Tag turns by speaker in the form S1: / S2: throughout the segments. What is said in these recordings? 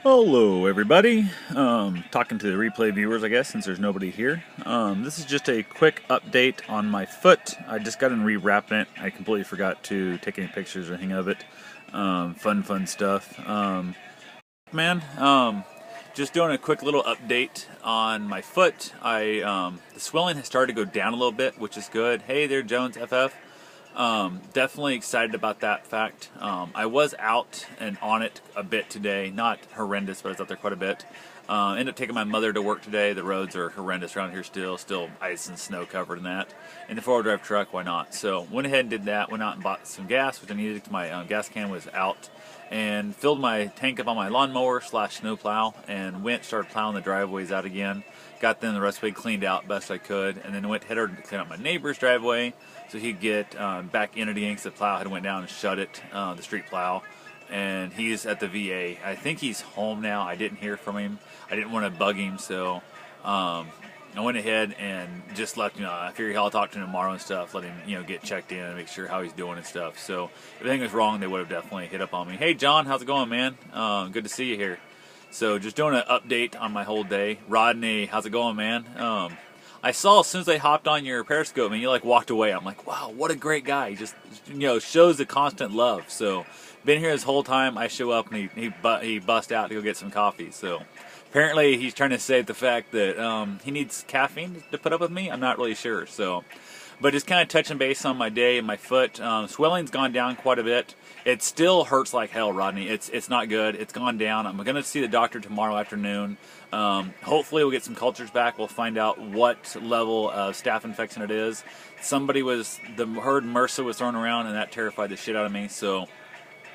S1: Hello, everybody. Talking to the replay viewers, I guess, since there's nobody here. This is just a quick update on my foot. I just got in rewrapping it. I completely forgot to take any pictures or anything of it. Fun stuff. Man, just doing a quick little update on my foot. The swelling has started to go down a little bit, which is good. Hey there, Jones FF. Definitely excited about that fact. I was out and on it a bit today. Not horrendous, but I was out there quite a bit. Ended up taking my mother to work today. The roads are horrendous around here still ice and snow covered in that. In the four-wheel drive truck, why not? So went ahead and did that. Went out and bought some gas, which I needed because my gas can was out. And filled my tank up on my lawnmower / snowplow and started plowing the driveways out again. Got them the rest of the way cleaned out best I could, and then went headed to clean out my neighbor's driveway so he'd get back into the ink. The plow had went down and shut it, the street plow, and he's at the VA. I think he's home now. I didn't hear from him. I didn't want to bug him, so I went ahead and just left him. I figured I'll talk to him tomorrow and stuff. Let him, get checked in and make sure how he's doing and stuff. So if anything was wrong, they would have definitely hit up on me. Hey, John, how's it going, man? Good to see you here. So just doing an update on my whole day. Rodney, how's it going, man? I saw as soon as I hopped on your Periscope, man, you walked away. I'm like, wow, what a great guy. He just shows the constant love. So been here this whole time. I show up and he bust out to go get some coffee. So apparently he's trying to save the fact that he needs caffeine to put up with me. I'm not really sure. So, but just kind of touching base on my day and my foot. Swelling's gone down quite a bit. It still hurts like hell, Rodney. It's not good. It's gone down. I'm going to see the doctor tomorrow afternoon. Hopefully we'll get some cultures back. We'll find out what level of staph infection it is. Heard MRSA was thrown around, and that terrified the shit out of me. So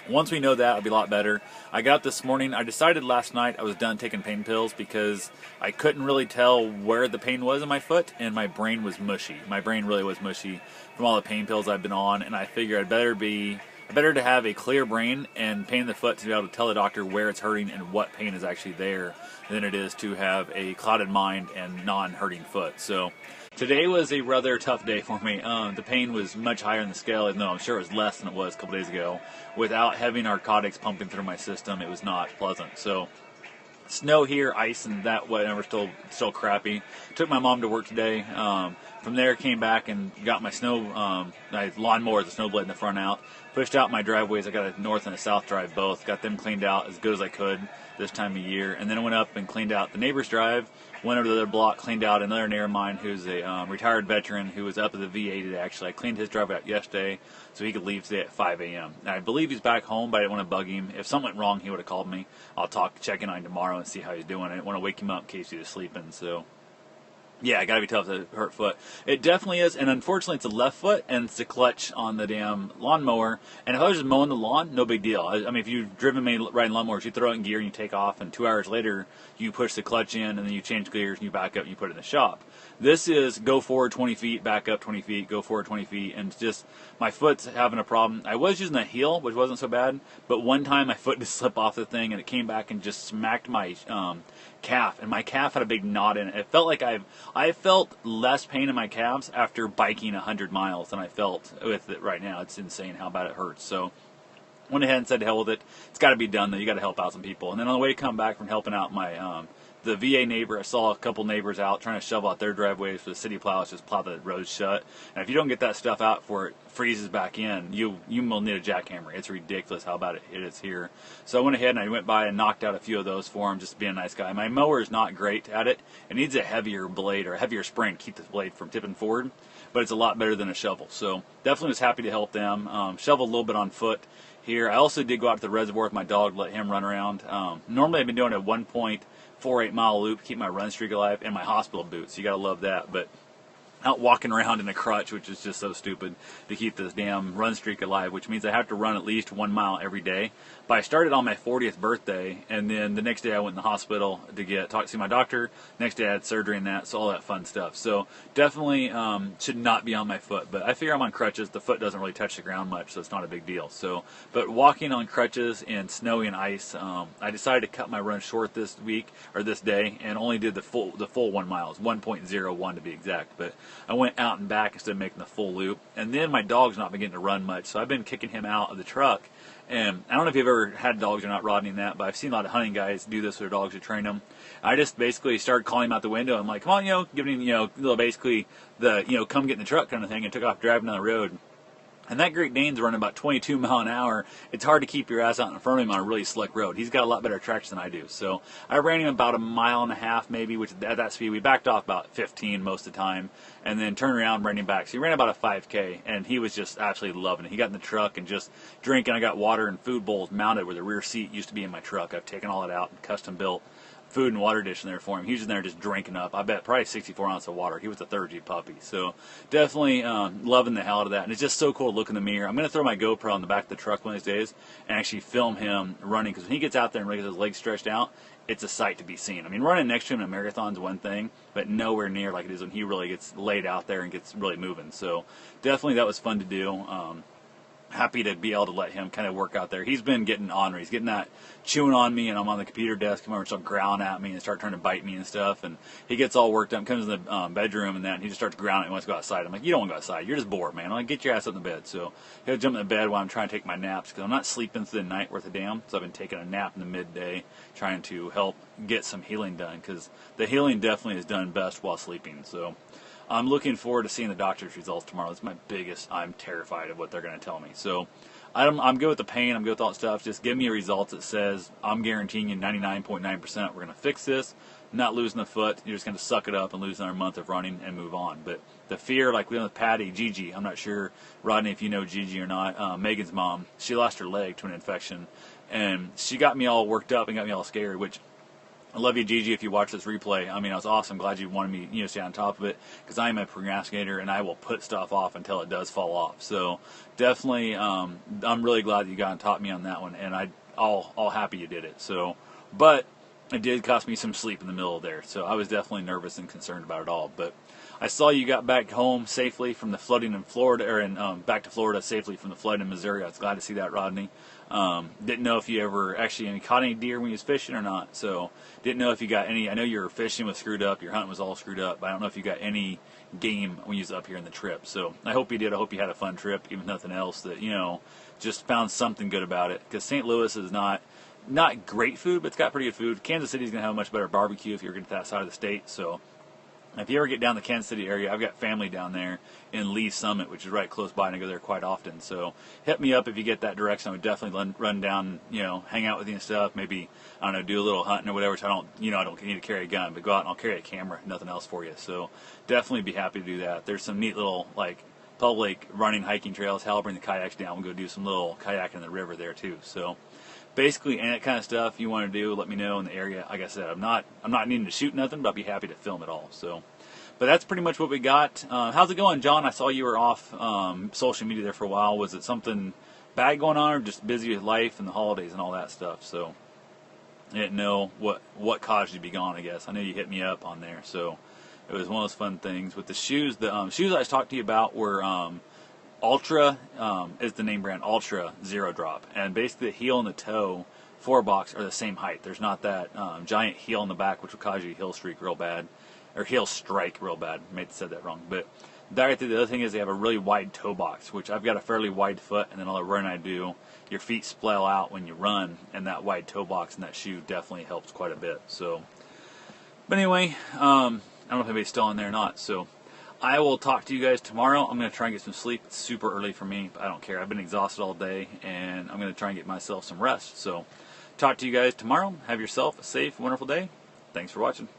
S1: once we know that, it'll be a lot better. I got up this morning. I decided last night I was done taking pain pills because I couldn't really tell where the pain was in my foot, and my brain was mushy. My brain really was mushy from all the pain pills I've been on, and I figured better to have a clear brain and pain in the foot to be able to tell the doctor where it's hurting and what pain is actually there than it is to have a clouded mind and non-hurting foot. So today was a rather tough day for me. The pain was much higher in the scale, even though I'm sure it was less than it was a couple days ago. Without heavy narcotics pumping through my system, it was not pleasant. So snow here, ice, and that whatever still crappy. Took my mom to work today. From there, came back and got my my lawnmower, the snow blade in the front out. Pushed out my driveways. I got a north and a south drive both. Got them cleaned out as good as I could this time of year. And then I went up and cleaned out the neighbor's drive. Went over to the other block, cleaned out another neighbor of mine who's a retired veteran who was up at the VA today, actually. I cleaned his driveway out yesterday so he could leave today at 5 a.m. Now, I believe he's back home, but I didn't want to bug him. If something went wrong, he would have called me. I'll check in on him tomorrow and see how he's doing. I didn't want to wake him up in case he was sleeping, so yeah, it gotta be tough to hurt foot. It definitely is, and unfortunately, it's a left foot, and it's the clutch on the damn lawnmower. And if I was just mowing the lawn, no big deal. I mean, if you've driven me riding lawnmowers, you throw it in gear and you take off, and 2 hours later, you push the clutch in, and then you change gears and you back up and you put it in the shop. This is go forward 20 feet, back up 20 feet, go forward 20 feet, and it's just my foot's having a problem. I was using a heel, which wasn't so bad, but one time my foot just slipped off the thing, and it came back and just smacked my calf, and my calf had a big knot in it. It felt like I felt less pain in my calves after biking 100 miles than I felt with it right now. It's insane how bad it hurts. So went ahead and said to hell with it. It's got to be done though. You got to help out some people. And then on the way to come back from helping out my the VA neighbor, I saw a couple neighbors out trying to shovel out their driveways for the city plows, just plow the roads shut. And if you don't get that stuff out before it freezes back in, you will need a jackhammer. It's ridiculous how bad it is here. So I went ahead and I went by and knocked out a few of those for him, just being a nice guy. My mower is not great at it. It needs a heavier blade or a heavier spring to keep the blade from tipping forward, but it's a lot better than a shovel. So definitely was happy to help them. Shoveled a little bit on foot here. I also did go out to the reservoir with my dog, let him run around. Normally I've been doing a 1.48 mile loop, keep my run streak alive, and my hospital boots. You gotta love that. But out walking around in a crutch, which is just so stupid to keep this damn run streak alive, which means I have to run at least 1 mile every day. But I started on my 40th birthday, and then the next day I went in the hospital to see my doctor. Next day I had surgery and that, so all that fun stuff. So definitely should not be on my foot. But I figure I'm on crutches. The foot doesn't really touch the ground much, so it's not a big deal. So, but walking on crutches in snow and ice, I decided to cut my run short this day, and only did the full 1 mile. It's 1.01 to be exact. But I went out and back instead of making the full loop. And then my dog's not been getting to run much, so I've been kicking him out of the truck And I don't know if you've ever had dogs or not, Rodney, and that, but I've seen a lot of hunting guys do this with their dogs to train them. I just basically started calling him out the window. I'm like, come on, giving him, little basically the, come get in the truck kind of thing, and took off driving down the road. And that Great Dane's running about 22 mile an hour. It's hard to keep your ass out in front of him on a really slick road. He's got a lot better traction than I do. So I ran him about 1.5 miles maybe, which at that speed, we backed off about 15 most of the time, and then turned around and ran him back. So he ran about a 5K, and he was just absolutely loving it. He got in the truck and just drinking. I got water and food bowls mounted where the rear seat used to be in my truck. I've taken all that out and custom built food and water dish in there for him. He was in there just drinking up. I bet probably 64 ounces of water. He was a third G puppy. So definitely loving the hell out of that. And it's just so cool to look in the mirror. I'm going to throw my GoPro on the back of the truck one of these days and actually film him running, because when he gets out there and really gets his legs stretched out, it's a sight to be seen. I mean, running next to him in a marathon is one thing, but nowhere near like it is when he really gets laid out there and gets really moving. So definitely that was fun to do. Happy to be able to let him kind of work out there. He's been getting ornery. He's getting that chewing on me, and I'm on the computer desk, come over and start growling at me and start trying to bite me and stuff. And he gets all worked up, comes in the bedroom, and then he just starts growling and wants to go outside. I'm like, you don't want to go outside. You're just bored, man. I'm like, get your ass up in the bed. So he'll jump in the bed while I'm trying to take my naps, because I'm not sleeping through the night worth of damn. So I've been taking a nap in the midday, trying to help get some healing done, because the healing definitely is done best while sleeping. So I'm looking forward to seeing the doctor's results tomorrow. That's my biggest. I'm terrified of what they're going to tell me. So I'm good with the pain. I'm good with all that stuff. Just give me a result that says I'm guaranteeing you 99.9% we're going to fix this. Not losing the foot. You're just going to suck it up and lose another month of running and move on. But the fear, like we went with Patty, Gigi, I'm not sure, Rodney, if you know Gigi or not, Megan's mom, she lost her leg to an infection. And she got me all worked up and got me all scared, which I love you, Gigi, if you watch this replay. I mean, I was awesome. Glad you wanted me, to stay on top of it, because I am a procrastinator, and I will put stuff off until it does fall off. So definitely, I'm really glad that you got and taught me on that one, and all happy you did it. So, but it did cost me some sleep in the middle of there, so I was definitely nervous and concerned about it all. But I saw you got back home safely from the flooding in Florida, or back to Florida safely from the flood in Missouri. I was glad to see that, Rodney. Didn't know if you ever actually caught any deer when you was fishing or not, so didn't know if you got any. I know your fishing was screwed up, your hunting was all screwed up, but I don't know if you got any game when you was up here in the trip. So I hope you did. I hope you had a fun trip, even if nothing else, that just found something good about it, because St. Louis is not great food, but it's got pretty good food. Kansas City's going to have a much better barbecue if you're going to that side of the state. So if you ever get down the Kansas City area, I've got family down there in Lee Summit, which is right close by, and I go there quite often. So hit me up if you get that direction. I would definitely run down, hang out with you and stuff. Maybe, I don't know, do a little hunting or whatever, which I don't need to carry a gun, but go out and I'll carry a camera, nothing else for you. So definitely be happy to do that. There's some neat little, public running, hiking trails. Hell, I'll bring the kayaks down. We'll go do some little kayaking in the river there, too. So basically, any that kind of stuff you want to do, let me know in the area. Like I said, I'm not needing to shoot nothing, but I'll be happy to film it all. So, but that's pretty much what we got. How's it going, John? I saw you were off social media there for a while. Was it something bad going on, or just busy with life and the holidays and all that stuff? So I didn't know what caused you to be gone, I guess. I know you hit me up on there, so it was one of those fun things. With the shoes, the shoes I was talking to you about were Ultra, is the name brand, Ultra Zero Drop. And basically the heel and the toe forebox are the same height. There's not that giant heel in the back, which will cause you a heel streak real bad, or heel strike real bad. I may have said that wrong. But the other thing is they have a really wide toe box, which I've got a fairly wide foot, and then all the running I do, your feet splail out when you run, and that wide toe box in that shoe definitely helps quite a bit. So, but anyway, I don't know if anybody's still in there or not. So I will talk to you guys tomorrow. I'm going to try and get some sleep. It's super early for me, but I don't care. I've been exhausted all day, and I'm going to try and get myself some rest. So talk to you guys tomorrow. Have yourself a safe, wonderful day. Thanks for watching.